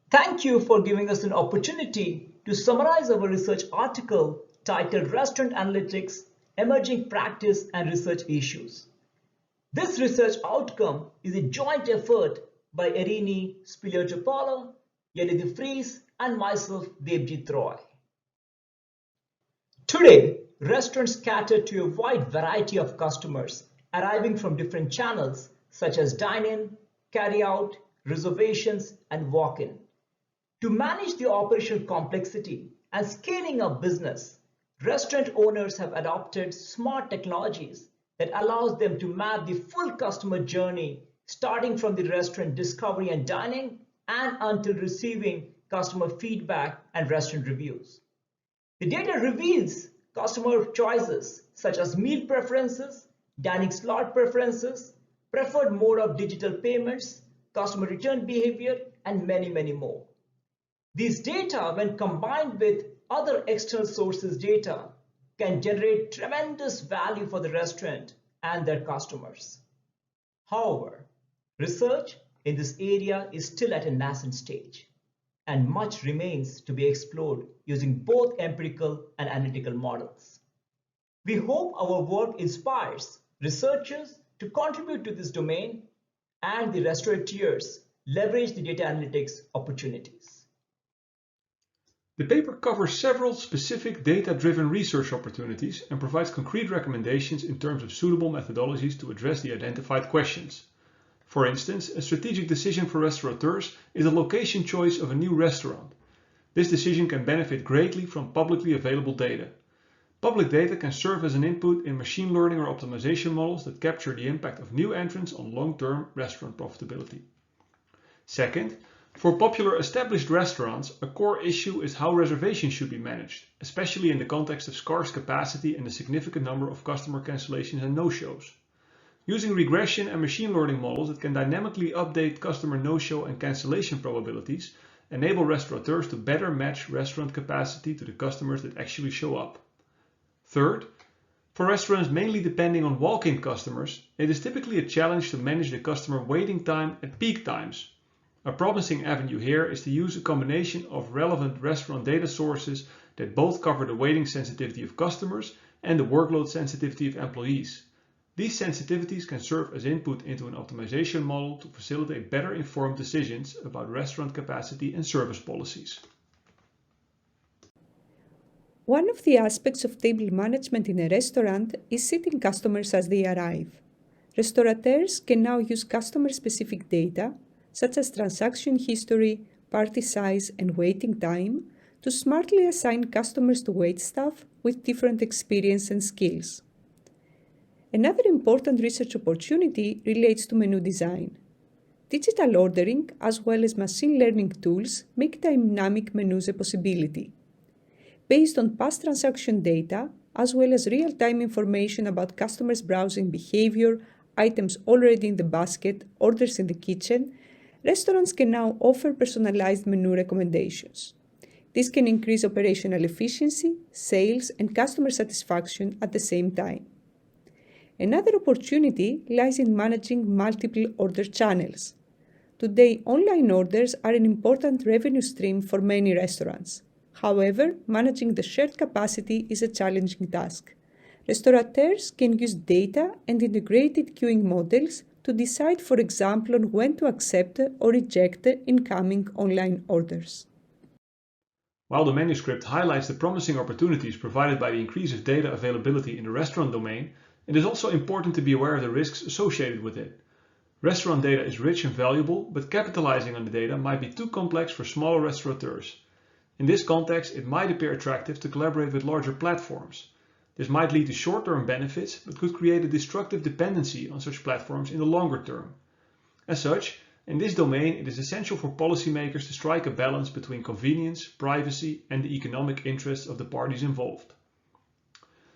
Thank you for giving us an opportunity to summarize our research article titled Restaurant Analytics, Emerging Practice and Research Issues. This research outcome is a joint effort by Irini Spiliotopoulos, Yeli de Vries, and myself, Devjit Roy. Today, restaurants cater to a wide variety of customers arriving from different channels such as dine-in, carry-out, reservations, and walk-in. To manage the operational complexity and scaling of business, restaurant owners have adopted smart technologies that allows them to map the full customer journey starting from the restaurant discovery and dining and until receiving customer feedback and restaurant reviews. The data reveals customer choices such as meal preferences, dining slot preferences, preferred mode of digital payments, customer return behavior, and many more. These data, when combined with other external sources data, can generate tremendous value for the restaurant and their customers. However, research in this area is still at a nascent stage, and much remains to be explored using both empirical and analytical models. We hope our work inspires researchers to contribute to this domain and the restaurateurs leverage the data analytics opportunities. The paper covers several specific data-driven research opportunities and provides concrete recommendations in terms of suitable methodologies to address the identified questions. For instance, a strategic decision for restaurateurs is the location choice of a new restaurant. This decision can benefit greatly from publicly available data. Public data can serve as an input in machine learning or optimization models that capture the impact of new entrants on long-term restaurant profitability. Second, for popular established restaurants, a core issue is how reservations should be managed, especially in the context of scarce capacity and a significant number of customer cancellations and no-shows. Using regression and machine learning models that can dynamically update customer no-show and cancellation probabilities enable restaurateurs to better match restaurant capacity to the customers that actually show up. Third, for restaurants mainly depending on walk-in customers, it is typically a challenge to manage the customer waiting time at peak times. A promising avenue here is to use a combination of relevant restaurant data sources that both cover the waiting sensitivity of customers and the workload sensitivity of employees. These sensitivities can serve as input into an optimization model to facilitate better informed decisions about restaurant capacity and service policies. One of the aspects of table management in a restaurant is seating customers as they arrive. Restaurateurs can now use customer-specific data such as transaction history, party size, and waiting time, to smartly assign customers to waitstaff with different experience and skills. Another important research opportunity relates to menu design. Digital ordering, as well as machine learning tools, make dynamic menus a possibility. Based on past transaction data, as well as real-time information about customers' browsing behavior, items already in the basket, orders in the kitchen, restaurants can now offer personalized menu recommendations. This can increase operational efficiency, sales, and customer satisfaction at the same time. Another opportunity lies in managing multiple order channels. Today, online orders are an important revenue stream for many restaurants. However, managing the shared capacity is a challenging task. Restaurateurs can use data and integrated queuing models to decide, for example, on when to accept or reject incoming online orders. While the manuscript highlights the promising opportunities provided by the increase of data availability in the restaurant domain, it is also important to be aware of the risks associated with it. Restaurant data is rich and valuable, but capitalizing on the data might be too complex for smaller restaurateurs. In this context, it might appear attractive to collaborate with larger platforms. This might lead to short-term benefits, but could create a destructive dependency on such platforms in the longer term. As such, in this domain, it is essential for policymakers to strike a balance between convenience, privacy, and the economic interests of the parties involved.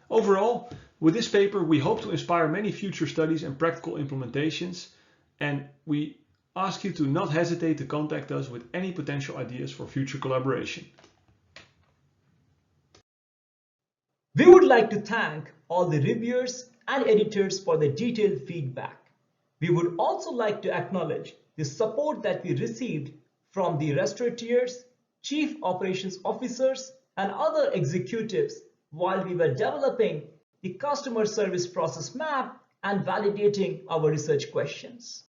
Overall, with this paper, we hope to inspire many future studies and practical implementations, and we ask you to not hesitate to contact us with any potential ideas for future collaboration. We would like to thank all the reviewers and editors for their detailed feedback. We would also like to acknowledge the support that we received from the restaurateurs, chief operations officers, and other executives while we were developing the customer service process map and validating our research questions.